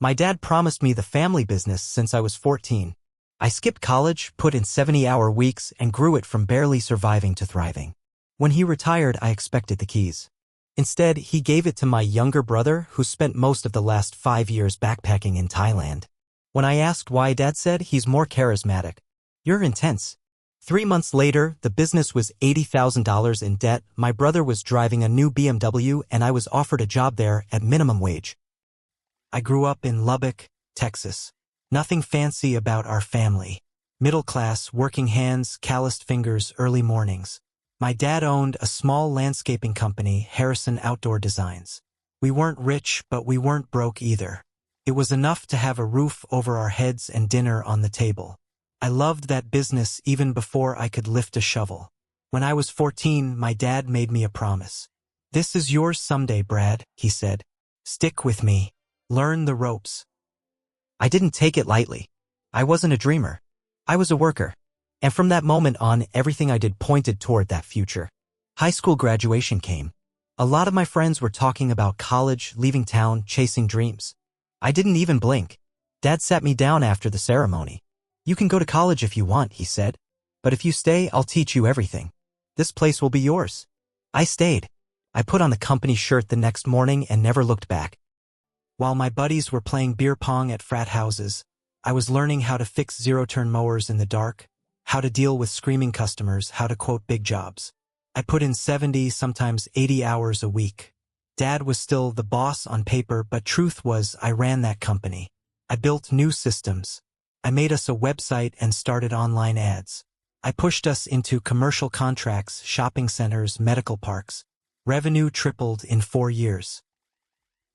My dad promised me the family business since I was 14. I skipped college, put in 70-hour weeks, and grew it from barely surviving to thriving. When he retired, I expected the keys. Instead, he gave it to my younger brother, who spent most of the last 5 years backpacking in Thailand. When I asked why, Dad said he's more charismatic. You're intense. 3 months later, the business was $80,000 in debt, my brother was driving a new BMW, and I was offered a job there at minimum wage. I grew up in Lubbock, Texas. Nothing fancy about our family. Middle class, working hands, calloused fingers, early mornings. My dad owned a small landscaping company, Harrison Outdoor Designs. We weren't rich, but we weren't broke either. It was enough to have a roof over our heads and dinner on the table. I loved that business even before I could lift a shovel. When I was 14, my dad made me a promise. "This is yours someday, Brad," he said. "Stick with me. Learn the ropes." I didn't take it lightly. I wasn't a dreamer. I was a worker. And from that moment on, everything I did pointed toward that future. High school graduation came. A lot of my friends were talking about college, leaving town, chasing dreams. I didn't even blink. Dad sat me down after the ceremony. "You can go to college if you want," he said. "But if you stay, I'll teach you everything. This place will be yours." I stayed. I put on the company shirt the next morning and never looked back. While my buddies were playing beer pong at frat houses, I was learning how to fix zero-turn mowers in the dark, how to deal with screaming customers, how to quote big jobs. I put in 70, sometimes 80 hours a week. Dad was still the boss on paper, but truth was I ran that company. I built new systems. I made us a website and started online ads. I pushed us into commercial contracts, shopping centers, medical parks. Revenue tripled in 4 years.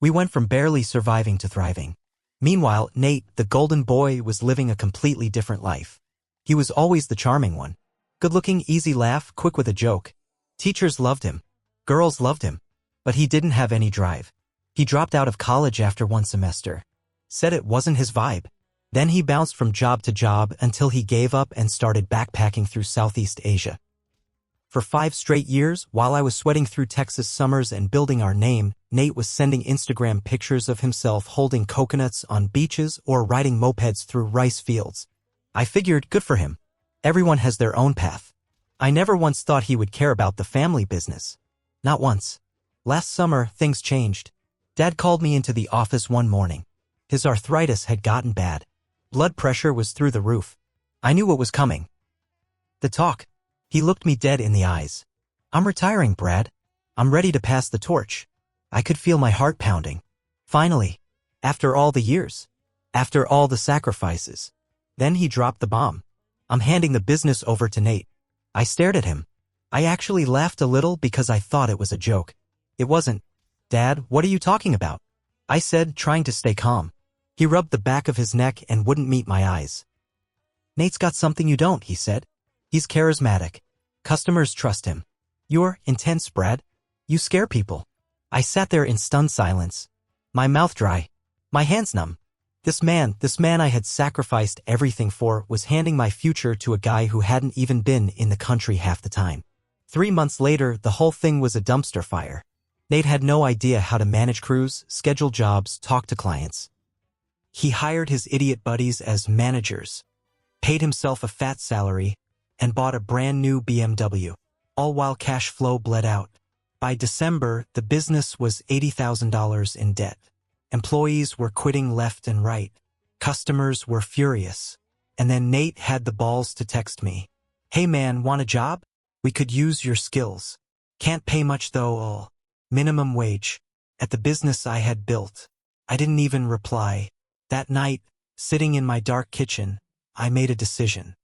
We went from barely surviving to thriving. Meanwhile, Nate, the golden boy, was living a completely different life. He was always the charming one. Good-looking, easy laugh, quick with a joke. Teachers loved him. Girls loved him. But he didn't have any drive. He dropped out of college after 1 semester. Said it wasn't his vibe. Then he bounced from job to job until he gave up and started backpacking through Southeast Asia. For 5 straight years, while I was sweating through Texas summers and building our name, Nate was sending Instagram pictures of himself holding coconuts on beaches or riding mopeds through rice fields. I figured, good for him. Everyone has their own path. I never once thought he would care about the family business. Not once. Last summer, things changed. Dad called me into the office one morning. His arthritis had gotten bad. Blood pressure was through the roof. I knew what was coming. The talk. He looked me dead in the eyes. "I'm retiring, Brad. I'm ready to pass the torch." I could feel my heart pounding. Finally. After all the years. After all the sacrifices. Then he dropped the bomb. "I'm handing the business over to Nate." I stared at him. I actually laughed a little because I thought it was a joke. It wasn't. "Dad, what are you talking about?" I said, trying to stay calm. He rubbed the back of his neck and wouldn't meet my eyes. "Nate's got something you don't," he said. "He's charismatic. Customers trust him. You're intense, Brad. You scare people." I sat there in stunned silence. My mouth dry. My hands numb. This man I had sacrificed everything for was handing my future to a guy who hadn't even been in the country half the time. 3 months later, the whole thing was a dumpster fire. Nate had no idea how to manage crews, schedule jobs, talk to clients. He hired his idiot buddies as managers, paid himself a fat salary, and bought a brand new BMW, all while cash flow bled out. By December, the business was $80,000 in debt. Employees were quitting left and right. Customers were furious. And then Nate had the balls to text me. "Hey man, want a job? We could use your skills. Can't pay much though, minimum wage." At the business I had built. I didn't even reply. That night, sitting in my dark kitchen, I made a decision.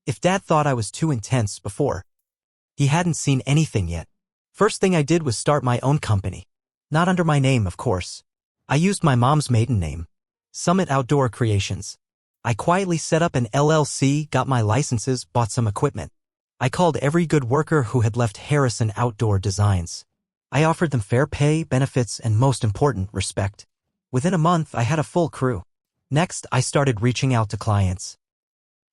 If Dad thought I was too intense before, he hadn't seen anything yet. First thing I did was start my own company. Not under my name, of course. I used my mom's maiden name, Summit Outdoor Creations. I quietly set up an LLC, got my licenses, bought some equipment. I called every good worker who had left Harrison Outdoor Designs. I offered them fair pay, benefits, and most important, respect. Within a month, I had a full crew. Next, I started reaching out to clients.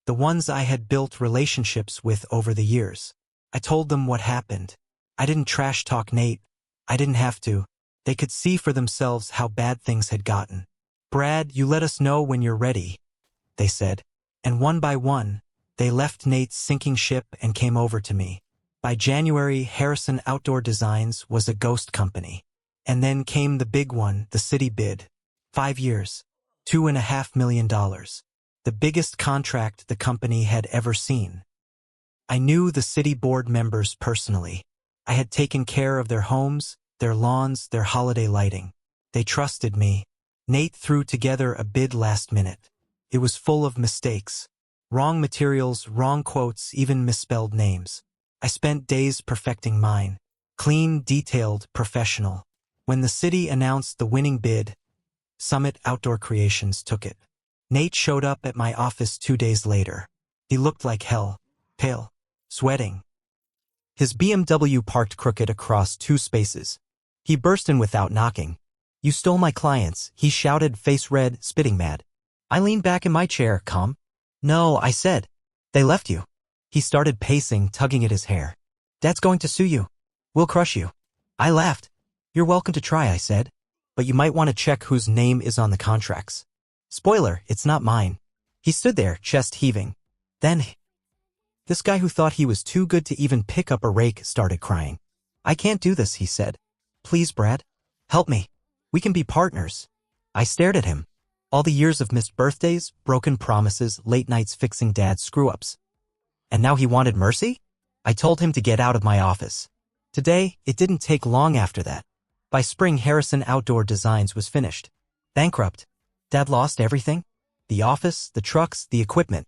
The ones I had built relationships with over the years. I told them what happened. I didn't trash talk Nate. I didn't have to. They could see for themselves how bad things had gotten. Brad, you let us know when you're ready, they said. And one by one, they left Nate's sinking ship and came over to me. By January, Harrison Outdoor Designs was a ghost company. And then came the big one, the city bid. 5 years, $2.5 million. The biggest contract the company had ever seen. I knew the city board members personally. I had taken care of their homes, their lawns, their holiday lighting. They trusted me. Nate threw together a bid last minute. It was full of mistakes. Wrong materials, wrong quotes, even misspelled names. I spent days perfecting mine. Clean, detailed, professional. When the city announced the winning bid, Summit Outdoor Creations took it. Nate showed up at my office 2 days later. He looked like hell, pale, sweating. His BMW parked crooked across 2 spaces. He burst in without knocking. "You stole my clients," he shouted, face red, spitting mad. I leaned back in my chair, calm. "No," I said. "They left you." He started pacing, tugging at his hair. "Dad's going to sue you. We'll crush you." I laughed. "You're welcome to try," I said. "But you might want to check whose name is on the contracts. Spoiler, it's not mine." He stood there, chest heaving. Then, this guy who thought he was too good to even pick up a rake started crying. "I can't do this," he said. "Please, Brad. Help me. We can be partners." I stared at him. All the years of missed birthdays, broken promises, late nights fixing Dad's screw-ups. And now he wanted mercy? I told him to get out of my office. Today, it didn't take long after that. By spring, Harrison Outdoor Designs was finished. Bankrupt. Dad lost everything. The office, the trucks, the equipment.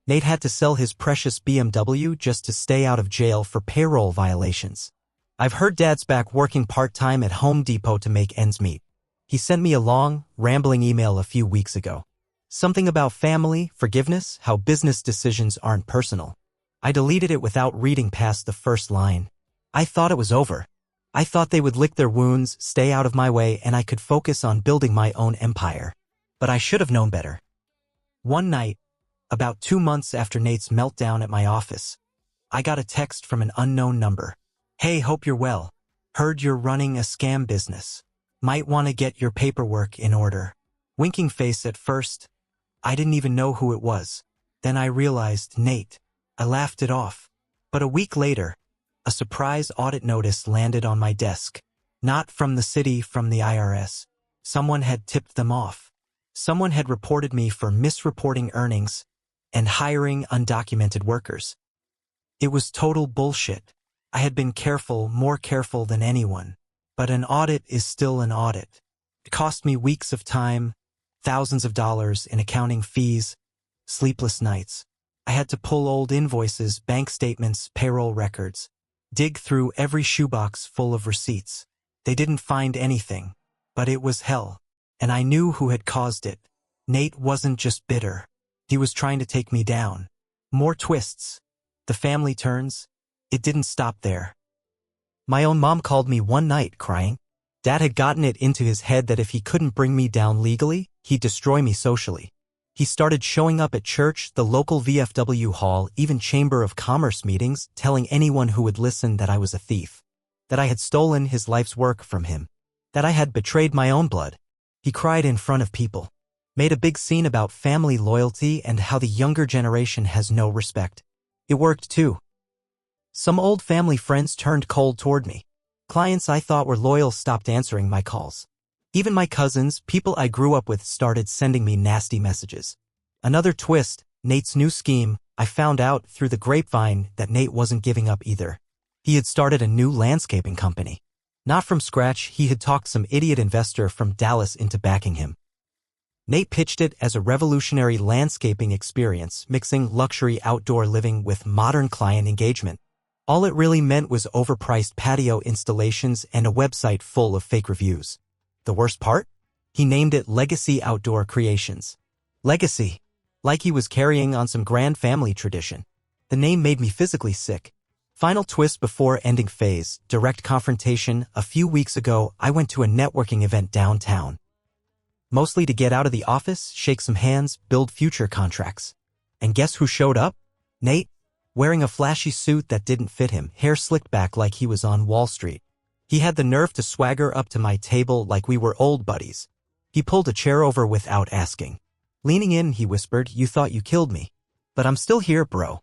Nate had to sell his precious BMW just to stay out of jail for payroll violations. I've heard Dad's back working part-time at Home Depot to make ends meet. He sent me a long, rambling email a few weeks ago. Something about family, forgiveness, how business decisions aren't personal. I deleted it without reading past the first line. I thought it was over. I thought they would lick their wounds, stay out of my way, and I could focus on building my own empire. But I should have known better. One night, about 2 months after Nate's meltdown at my office, I got a text from an unknown number. "Hey, hope you're well. Heard you're running a scam business. Might want to get your paperwork in order." Winking face at first. I didn't even know who it was. Then I realized, Nate. I laughed it off. But a week later, a surprise audit notice landed on my desk. Not from the city, from the IRS. Someone had tipped them off. Someone had reported me for misreporting earnings and hiring undocumented workers. It was total bullshit. I had been careful, more careful than anyone. But an audit is still an audit. It cost me weeks of time, thousands of dollars in accounting fees, sleepless nights. I had to pull old invoices, bank statements, payroll records, dig through every shoebox full of receipts. They didn't find anything, but it was hell, and I knew who had caused it. Nate wasn't just bitter. He was trying to take me down. More twists. The family turns. It didn't stop there. My own mom called me one night, crying. Dad had gotten it into his head that if he couldn't bring me down legally, he'd destroy me socially. He started showing up at church, the local VFW hall, even Chamber of Commerce meetings, telling anyone who would listen that I was a thief, that I had stolen his life's work from him, that I had betrayed my own blood. He cried in front of people, made a big scene about family loyalty and how the younger generation has no respect. It worked too. Some old family friends turned cold toward me. Clients I thought were loyal stopped answering my calls. Even my cousins, people I grew up with, started sending me nasty messages. Another twist, Nate's new scheme. I found out through the grapevine that Nate wasn't giving up either. He had started a new landscaping company. Not from scratch, he had talked some idiot investor from Dallas into backing him. Nate pitched it as a revolutionary landscaping experience, mixing luxury outdoor living with modern client engagement. All it really meant was overpriced patio installations and a website full of fake reviews. The worst part? He named it Legacy Outdoor Creations. Legacy. Like he was carrying on some grand family tradition. The name made me physically sick. Final twist before ending phase, direct confrontation. A few weeks ago, I went to a networking event downtown. Mostly to get out of the office, shake some hands, build future contracts. And guess who showed up? Nate. Wearing a flashy suit that didn't fit him, hair slicked back like he was on Wall Street. He had the nerve to swagger up to my table like we were old buddies. He pulled a chair over without asking. Leaning in, he whispered, "You thought you killed me. But I'm still here, bro."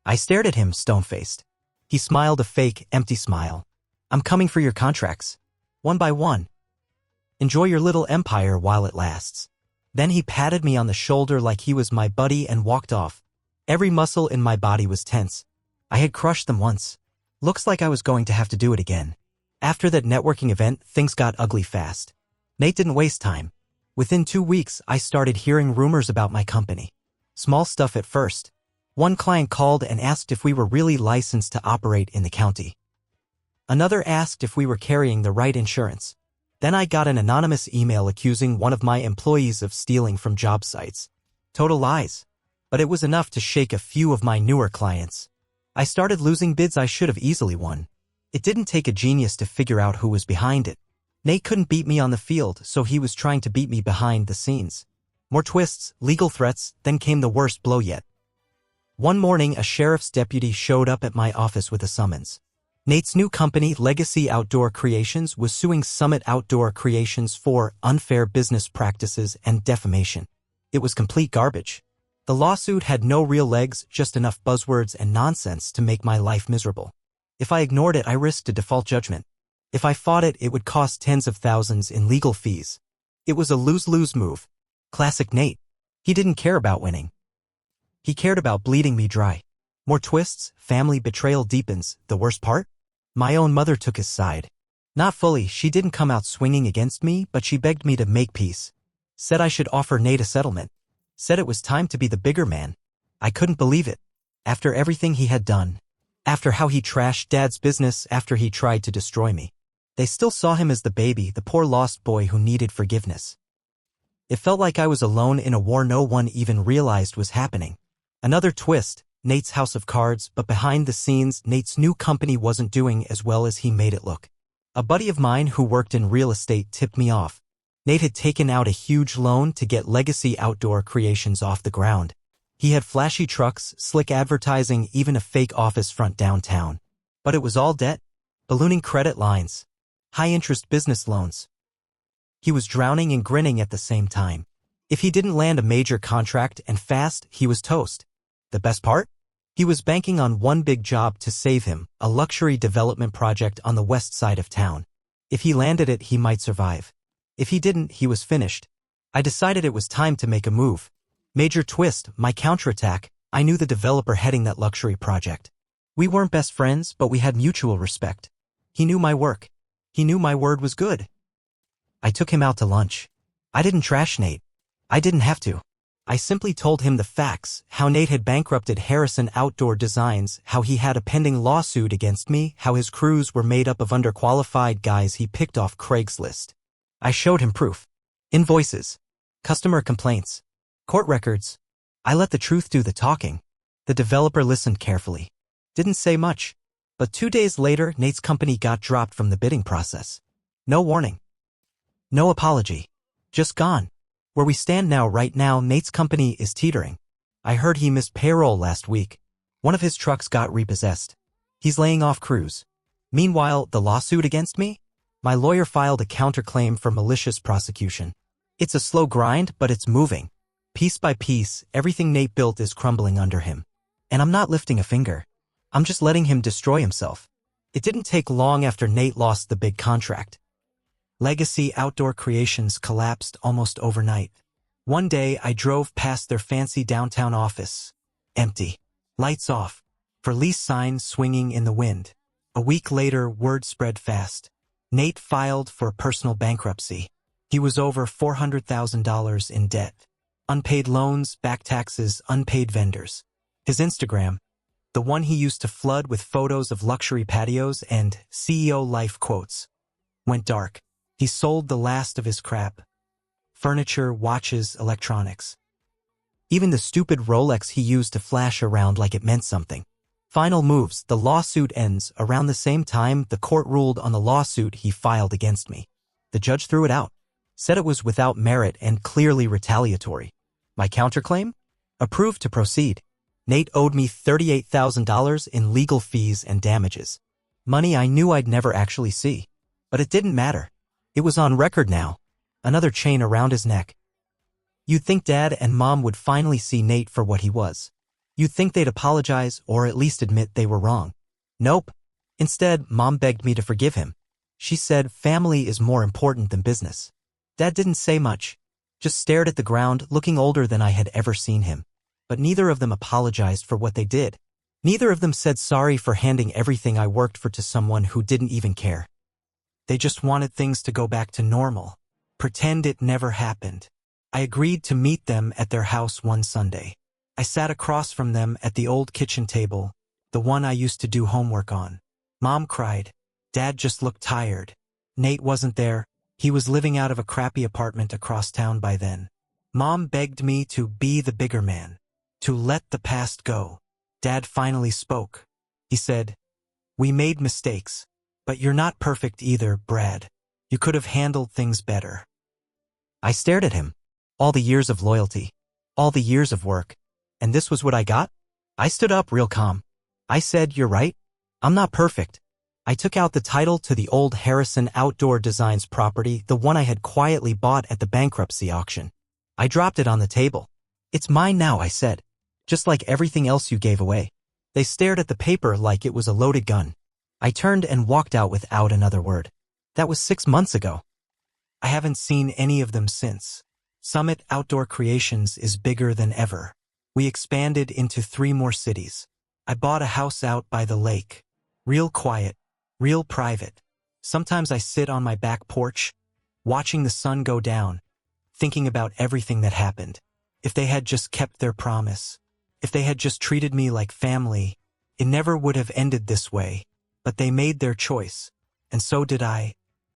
I stared at him, stone-faced. He smiled a fake, empty smile. "I'm coming for your contracts. One by one. Enjoy your little empire while it lasts." Then he patted me on the shoulder like he was my buddy and walked off. Every muscle in my body was tense. I had crushed them once. Looks like I was going to have to do it again. After that networking event, things got ugly fast. Nate didn't waste time. Within 2 weeks, I started hearing rumors about my company. Small stuff at first. One client called and asked if we were really licensed to operate in the county. Another asked if we were carrying the right insurance. Then I got an anonymous email accusing one of my employees of stealing from job sites. Total lies. But it was enough to shake a few of my newer clients. I started losing bids I should have easily won. It didn't take a genius to figure out who was behind it. Nate couldn't beat me on the field, so he was trying to beat me behind the scenes. More twists, legal threats, then came the worst blow yet. One morning, a sheriff's deputy showed up at my office with a summons. Nate's new company, Legacy Outdoor Creations, was suing Summit Outdoor Creations for unfair business practices and defamation. It was complete garbage. The lawsuit had no real legs, just enough buzzwords and nonsense to make my life miserable. If I ignored it, I risked a default judgment. If I fought it, it would cost tens of thousands in legal fees. It was a lose-lose move. Classic Nate. He didn't care about winning. He cared about bleeding me dry. More twists, family betrayal deepens. The worst part? My own mother took his side. Not fully, she didn't come out swinging against me, but she begged me to make peace. Said I should offer Nate a settlement. Said it was time to be the bigger man. I couldn't believe it. After everything he had done. After how he trashed Dad's business, after he tried to destroy me. They still saw him as the baby, the poor lost boy who needed forgiveness. It felt like I was alone in a war no one even realized was happening. Another twist, Nate's house of cards, but behind the scenes, Nate's new company wasn't doing as well as he made it look. A buddy of mine who worked in real estate tipped me off. Nate had taken out a huge loan to get Legacy Outdoor Creations off the ground. He had flashy trucks, slick advertising, even a fake office front downtown. But it was all debt, ballooning credit lines, high-interest business loans. He was drowning and grinning at the same time. If he didn't land a major contract and fast, he was toast. The best part? He was banking on one big job to save him, a luxury development project on the west side of town. If he landed it, he might survive. If he didn't, he was finished. I decided it was time to make a move. Major twist, my counterattack. I knew the developer heading that luxury project. We weren't best friends, but we had mutual respect. He knew my work. He knew my word was good. I took him out to lunch. I didn't trash Nate. I didn't have to. I simply told him the facts, how Nate had bankrupted Harrison Outdoor Designs, how he had a pending lawsuit against me, how his crews were made up of underqualified guys he picked off Craigslist. I showed him proof. Invoices. Customer complaints. Court records. I let the truth do the talking. The developer listened carefully. Didn't say much. But 2 days later, Nate's company got dropped from the bidding process. No warning. No apology. Just gone. Where we stand now, right now, Nate's company is teetering. I heard he missed payroll last week. One of his trucks got repossessed. He's laying off crews. Meanwhile, the lawsuit against me? My lawyer filed a counterclaim for malicious prosecution. It's a slow grind, but it's moving. Piece by piece, everything Nate built is crumbling under him. And I'm not lifting a finger. I'm just letting him destroy himself. It didn't take long after Nate lost the big contract. Legacy Outdoor Creations collapsed almost overnight. One day, I drove past their fancy downtown office. Empty. Lights off. For lease signs swinging in the wind. A week later, word spread fast. Nate filed for personal bankruptcy. He was over $400,000 in debt. Unpaid loans, back taxes, unpaid vendors. His Instagram, the one he used to flood with photos of luxury patios and CEO life quotes, went dark. He sold the last of his crap. Furniture, watches, electronics. Even the stupid Rolex he used to flash around like it meant something. Final moves, the lawsuit ends. Around the same time, the court ruled on the lawsuit he filed against me. The judge threw it out. Said it was without merit and clearly retaliatory. My counterclaim? Approved to proceed. Nate owed me $38,000 in legal fees and damages. Money I knew I'd never actually see. But it didn't matter. It was on record now. another chain around his neck. You'd think Dad and Mom would finally see Nate for what he was. You'd think they'd apologize or at least admit they were wrong. Nope. Instead, Mom begged me to forgive him. She said family is more important than business. Dad didn't say much, just stared at the ground, looking older than I had ever seen him. But neither of them apologized for what they did. Neither of them said sorry for handing everything I worked for to someone who didn't even care. They just wanted things to go back to normal. Pretend it never happened. I agreed to meet them at their house one Sunday. I sat across from them at the old kitchen table, the one I used to do homework on. Mom cried. Dad just looked tired. Nate wasn't there. He was living out of a crappy apartment across town by then. Mom begged me to be the bigger man, to let the past go. Dad finally spoke. He said, "We made mistakes, but you're not perfect either, Brad. You could have handled things better." I stared at him. All the years of loyalty, all the years of work, and this was what I got? I stood up real calm. I said, "You're right. I'm not perfect." I took out the title to the old Harrison Outdoor Designs property, the one I had quietly bought at the bankruptcy auction. I dropped it on the table. "It's mine now," I said, "just like everything else you gave away." They stared at the paper like it was a loaded gun. I turned and walked out without another word. That was 6 months ago. I haven't seen any of them since. Summit Outdoor Creations is bigger than ever. We expanded into 3 more cities. I bought a house out by the lake. Real quiet, real private. Sometimes I sit on my back porch, watching the sun go down, thinking about everything that happened. If they had just kept their promise, if they had just treated me like family, it never would have ended this way. But they made their choice, and so did I.